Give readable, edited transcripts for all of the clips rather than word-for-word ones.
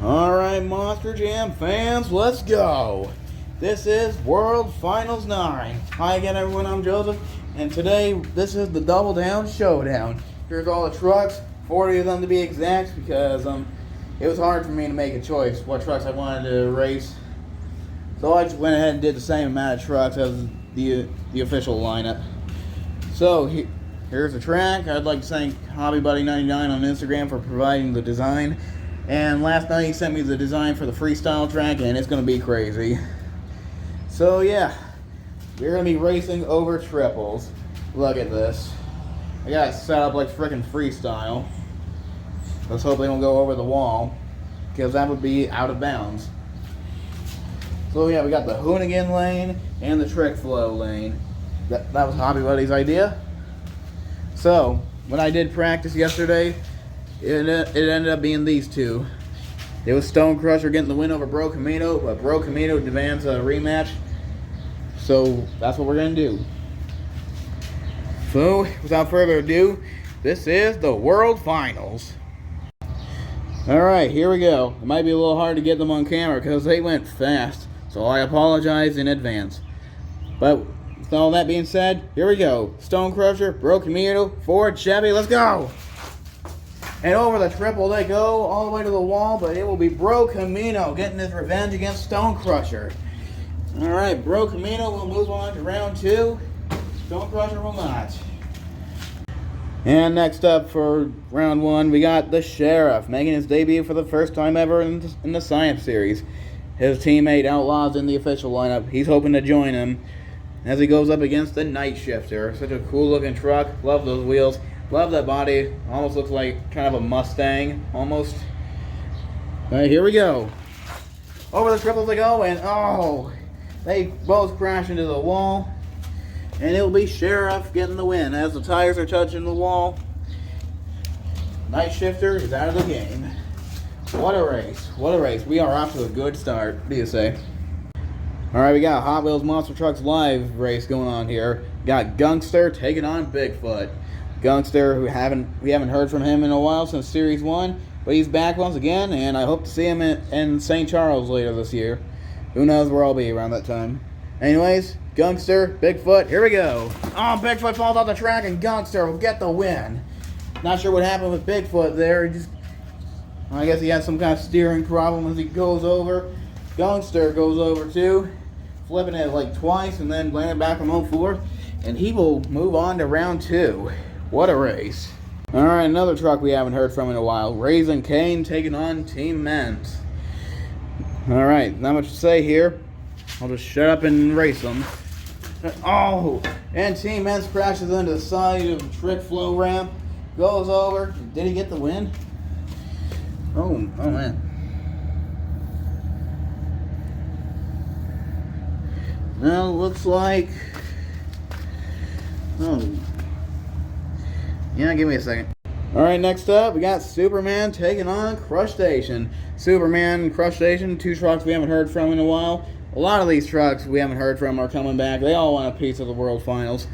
Alright, Monster Jam fans, let's go! This is World Finals 9. Hi again, everyone, I'm Joseph, and today, this is the Double Down Showdown. Here's all the trucks, 40 of them to be exact, because it was hard for me to make a choice what trucks I wanted to race. So I just went ahead and did the same amount of trucks as the official lineup. So, here's the track. I'd like to thank HobbyBuddy99 on Instagram for providing the design. And last night he sent me the design for the freestyle track, and it's going to be crazy. So yeah, we're going to be racing over triples. Look at this. I got it set up like frickin' freestyle. Let's hope they don't go over the wall, because that would be out of bounds. So yeah, we got the Hoonigan lane and the Trick Flow lane. That was Hobby Buddy's idea. So, when I did practice yesterday, it ended up being these two. It was Stone Crusher getting the win over Bro Camino, but Bro Camino demands a rematch. So that's what we're going to do. So, without further ado, this is the World Finals. Alright, here we go. It might be a little hard to get them on camera because they went fast. So I apologize in advance. But with all that being said, here we go. Stone Crusher, Bro Camino, Ford, Chevy, let's go! And over the triple they go, all the way to the wall, but it will be Bro Camino getting his revenge against Stone Crusher. Alright, Bro Camino will move on to round 2. Stone Crusher will not. And next up for round 1, we got the Sheriff, making his debut for the first time ever in the Science Series. His teammate Outlaw's in the official lineup. He's hoping to join him as he goes up against the Night Shifter. Such a cool looking truck. Love those wheels. Love that body. Almost looks like kind of a Mustang, almost. Alright, here we go. Over the triples they go, and oh, they both crash into the wall. And it'll be Sheriff getting the win as the tires are touching the wall. Night Shifter is out of the game. What a race. What a race. We are off to a good start. What do you say? Alright, we got Hot Wheels Monster Trucks Live race going on here. Got Gangster taking on Bigfoot. Gangster, we haven't heard from him in a while since Series 1, but he's back once again, and I hope to see him in St. Charles later this year. Who knows where I'll be around that time. Anyways, Gangster, Bigfoot, here we go. Oh, Bigfoot falls off the track, and Gangster will get the win. Not sure what happened with Bigfoot there. I guess he had some kind of steering problem as he goes over. Gangster goes over too, flipping it like twice, and then landing back on all four, and he will move on to round 2. What a race. Alright, another truck we haven't heard from in a while. Raising Kane taking on Team Men's. Alright, not much to say here. I'll just shut up and race them. Oh! And Team Men's crashes into the side of the Trick Flow ramp. Goes over. Did he get the win? Oh man. Now, looks like... Oh. Yeah, give me a second. Alright, next up, we got Superman taking on Crush Station. Superman and Crush Station, two trucks we haven't heard from in a while. A lot of these trucks we haven't heard from are coming back. They all want a piece of the World Finals.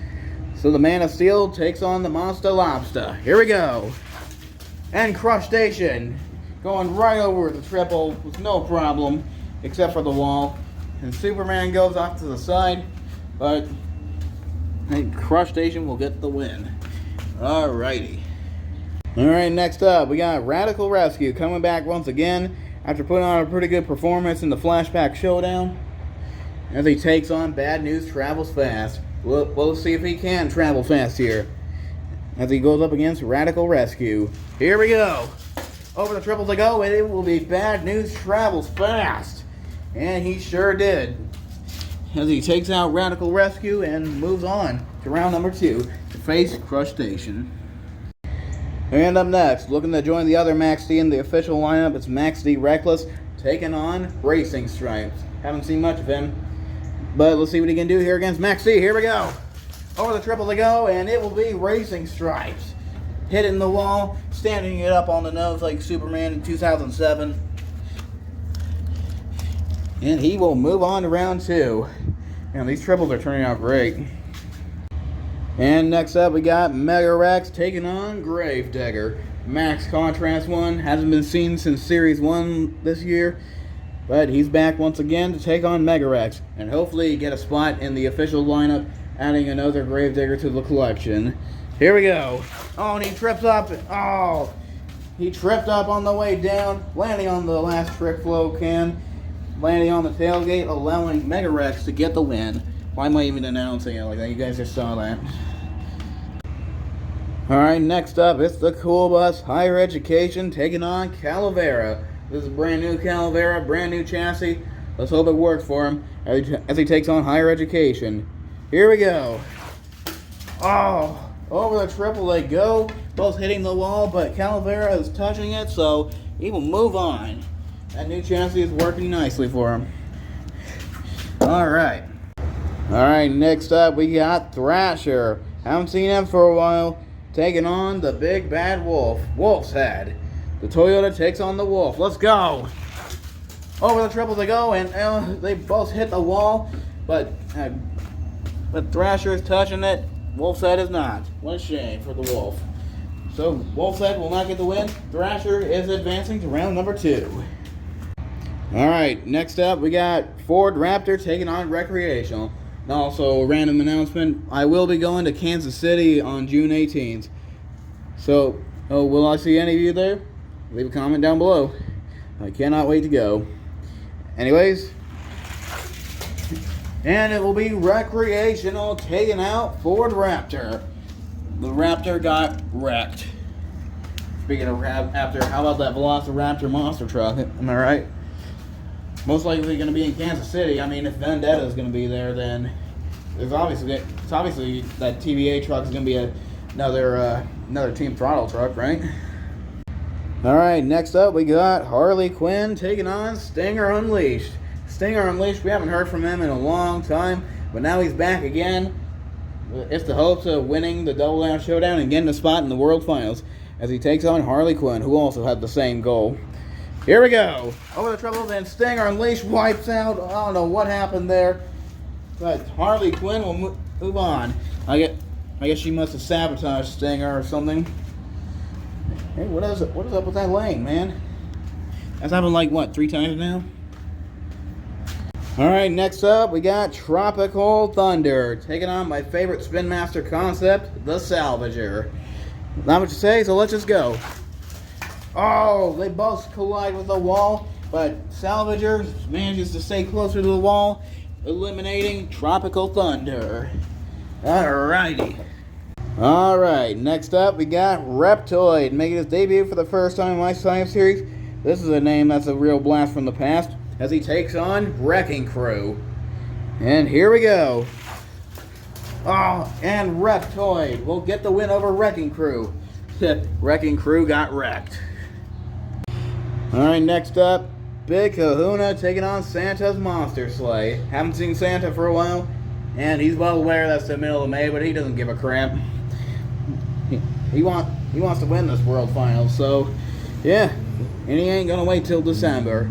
So the Man of Steel takes on the Monster Lobster. Here we go. And Crush Station going right over the triple with no problem, except for the wall. And Superman goes off to the side, but I think Crush Station will get the win. Alrighty. Alright, next up, we got Radical Rescue coming back once again after putting on a pretty good performance in the Flashback Showdown. As he takes on Bad News Travels Fast. We'll see if he can travel fast here. As he goes up against Radical Rescue. Here we go. Over the triples they go, and it will be Bad News Travels Fast. And he sure did. As he takes out Radical Rescue and moves on to round number 2 to face Crush Station. And up next, looking to join the other Max D in the official lineup, it's Max D Reckless taking on Racing Stripes. Haven't seen much of him, but let's see what he can do here against Max D. Here we go. Over the triple they go, and it will be Racing Stripes. Hitting the wall, standing it up on the nose like Superman in 2007. And he will move on to round 2. And these triples are turning out great. And next up we got Mega Rex taking on Gravedigger. Max Contrast one. Hasn't been seen since Series 1 this year. But he's back once again to take on Megarex. And hopefully get a spot in the official lineup, adding another Gravedigger to the collection. Here we go. Oh, and he trips up. Oh, he tripped up on the way down, landing on the last trick flow can, landing on the tailgate, allowing Megarex to get the win. Why am I even announcing it like that? You guys just saw that. Alright, next up, it's the Cool Bus Higher Education taking on Calavera. This is brand new Calavera, brand new chassis. Let's hope it works for him as he takes on Higher Education. Here we go. Oh, over the triple they go. Both hitting the wall, but Calavera is touching it, so he will move on. That new chassis is working nicely for him. Alright. Alright, next up we got Thrasher. Haven't seen him for a while. Taking on the big bad wolf. Wolf's Head. The Toyota takes on the Wolf. Let's go. Over the triple they go, and they both hit the wall, but Thrasher is touching it. Wolf's Head is not. What a shame for the Wolf. So Wolf's Head will not get the win. Thrasher is advancing to round number 2. Alright, next up we got Ford Raptor taking on Recreational. Also, a random announcement, I will be going to Kansas City on June 18th. So, will I see any of you there? Leave a comment down below. I cannot wait to go. Anyways, and it will be Recreational taking out Ford Raptor. The Raptor got wrecked. Speaking of Raptor, how about that Velociraptor monster truck? Am I right? Most likely going to be in Kansas City. I mean, if Vendetta is going to be there, then it's obviously that TVA truck is going to be another Team Throttle truck, right? All right, next up we got Harley Quinn taking on Stinger Unleashed. Stinger Unleashed, we haven't heard from him in a long time, but now he's back again. It's the hopes of winning the Double Down Showdown and getting a spot in the World Finals as he takes on Harley Quinn, who also had the same goal. Here we go. Over the trouble, then Stinger Unleashed wipes out. I don't know what happened there, but Harley Quinn will move on. I guess she must have sabotaged Stinger or something. Hey, what is up with that lane, man? That's happened like, what, 3 times now? Alright, next up, we got Tropical Thunder, taking on my favorite Spin Master concept, the Salvager. Not much to say, so let's just go. Oh, they both collide with the wall, but Salvager manages to stay closer to the wall, eliminating Tropical Thunder. Alrighty. Alright, next up we got Reptoid, making his debut for the first time in my Science series. This is a name that's a real blast from the past, as he takes on Wrecking Crew. And here we go. Oh, and Reptoid will get the win over Wrecking Crew. Wrecking Crew got wrecked. Alright, next up, Big Kahuna taking on Santa's Monster Sleigh. Haven't seen Santa for a while, and he's well aware that's the middle of May, but he doesn't give a crap. He wants to win this World Finals, so yeah, and he ain't gonna wait till December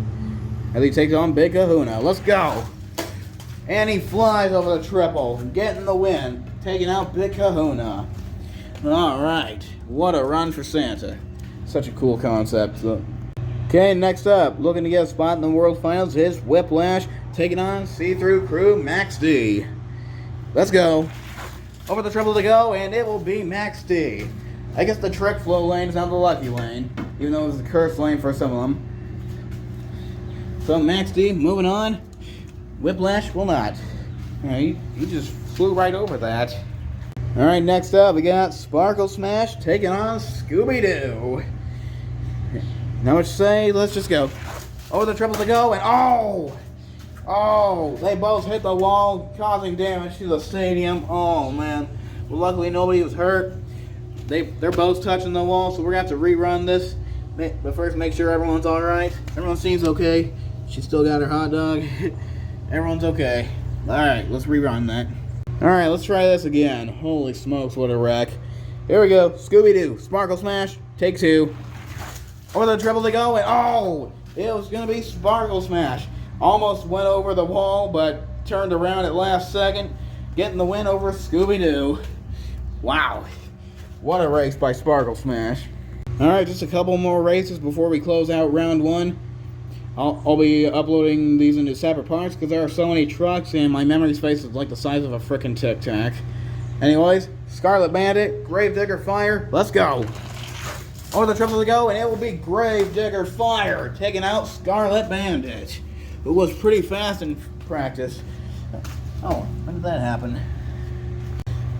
as he takes on Big Kahuna. Let's go! And he flies over the triple, getting the win, taking out Big Kahuna. Alright, what a run for Santa. Such a cool concept. Okay, next up, looking to get a spot in the World Finals is Whiplash, taking on See-Through Crew Max D. Let's go. Over the triple to go, and it will be Max D. I guess the trick flow lane is not the lucky lane, even though it was the cursed lane for some of them. So Max D, moving on. Whiplash will not. He just flew right over that. Alright, next up, we got Sparkle Smash taking on Scooby-Doo. Now what you say? Let's just go. Over the triple to go, and oh, they both hit the wall, causing damage to the stadium. Oh man. Well, luckily nobody was hurt. They're both touching the wall, so we're gonna have to rerun this. But first, make sure everyone's all right. Everyone seems okay. She still got her hot dog. Everyone's okay. All right, let's rerun that. All right, let's try this again. Holy smokes, what a wreck! Here we go. Scooby-Doo, Sparkle Smash, take 2. Over the triple to go, and it was gonna be Sparkle Smash. Almost went over the wall, but turned around at last second, getting the win over Scooby-Doo. Wow, what a race by Sparkle Smash. Alright, just a couple more races before we close out round one. I'll be uploading these into separate parts because there are so many trucks and my memory space is like the size of a frickin' Tic Tac. Anyways, Scarlet Bandit, Gravedigger Fire, let's go. Over the triple to go, and it will be Gravedigger Fire taking out Scarlet Bandit, who was pretty fast in practice. Oh, when did that happen?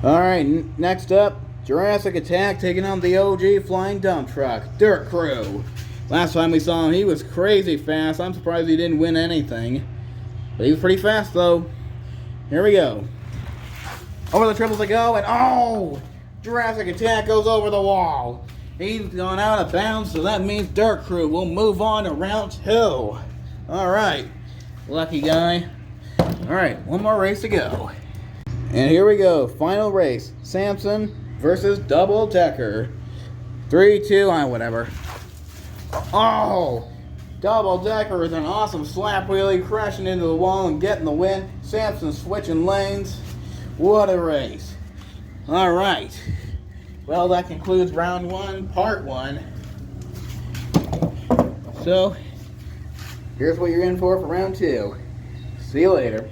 Alright, next up, Jurassic Attack taking on the OG Flying Dump Truck, Dirt Crew. Last time we saw him, he was crazy fast. I'm surprised he didn't win anything. But he was pretty fast, though. Here we go. Over the triples to go, and oh! Jurassic Attack goes over the wall. He's gone out of bounds, so that means Dirt Crew will move on to round two. Alright. Lucky guy. Alright, one more race to go. And here we go. Final race. Samson versus Double Decker. 3, 2, whatever. Oh! Double Decker is an awesome slap wheelie, crashing into the wall and getting the win. Samson switching lanes. What a race. Alright. Well, that concludes round one, part one. So, here's what you're in for round two. See you later.